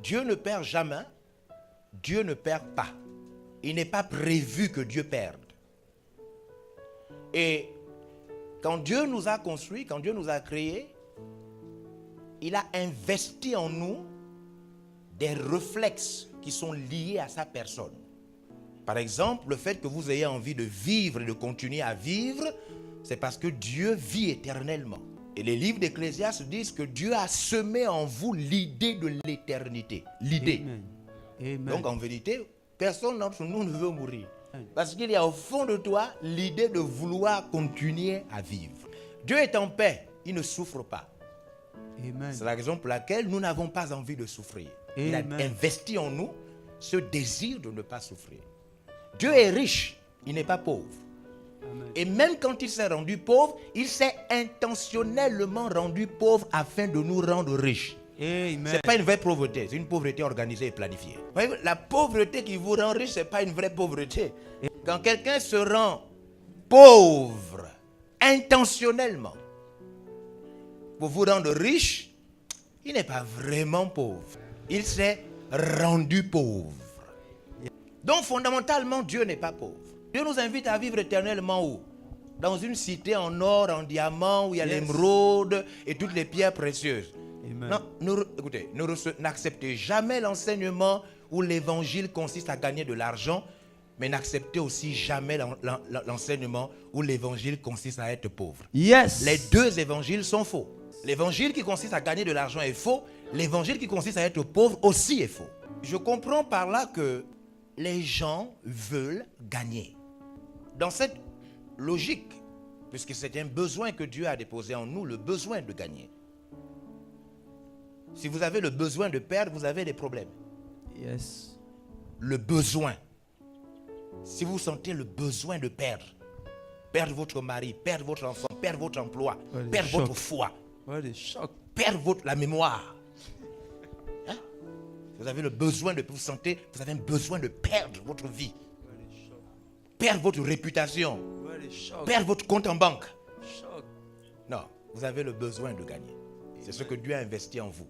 Dieu ne perd jamais, Dieu ne perd pas. Il n'est pas prévu que Dieu perde. Et quand Dieu nous a construits, quand Dieu nous a créés, il a investi en nous des réflexes qui sont liés à sa personne. Par exemple, le fait que vous ayez envie de vivre et de continuer à vivre, c'est parce que Dieu vit éternellement. Et les livres d'Ecclésiaste disent que Dieu a semé en vous l'idée de l'éternité. L'idée. Amen. Amen. Donc en vérité, personne d'entre nous ne veut mourir. Parce qu'il y a au fond de toi l'idée de vouloir continuer à vivre. Dieu est en paix, il ne souffre pas. Amen. C'est la raison pour laquelle nous n'avons pas envie de souffrir. Il a Amen. investi en nous ce désir de ne pas souffrir. Dieu est riche, il n'est pas pauvre. Amen. Et même quand il s'est rendu pauvre, il s'est intentionnellement rendu pauvre afin de nous rendre riches. Amen. Ce n'est pas une vraie pauvreté, c'est une pauvreté organisée et planifiée. Vous voyez, la pauvreté qui vous rend riche, ce n'est pas une vraie pauvreté. Quand quelqu'un se rend pauvre intentionnellement pour vous rendre riche, il n'est pas vraiment pauvre. Il s'est rendu pauvre. Donc fondamentalement, Dieu n'est pas pauvre. Dieu nous invite à vivre éternellement où? Dans une cité en or, en diamant, où il y a l'émeraude et toutes les pierres précieuses. Amen. Non, écoutez, n'acceptez jamais l'enseignement où l'évangile consiste à gagner de l'argent, mais n'acceptez aussi jamais l'enseignement où l'évangile consiste à être pauvre. Yes. Les deux évangiles sont faux. L'évangile qui consiste à gagner de l'argent est faux. L'évangile qui consiste à être pauvre aussi est faux. Je comprends par là que les gens veulent gagner. Dans cette logique, puisque c'est un besoin que Dieu a déposé en nous, le besoin de gagner. Si vous avez le besoin de perdre, vous avez des problèmes. Yes. Le besoin. Si vous sentez le besoin de perdre votre mari, perdre votre enfant, perdre votre emploi, perdre votre foi, perdre la mémoire. Hein? Vous avez le besoin de vous sentez, vous avez un besoin de perdre votre vie. Perdre votre réputation. Perdre votre compte en banque. Non, vous avez le besoin de gagner. C'est ce que Dieu a investi en vous.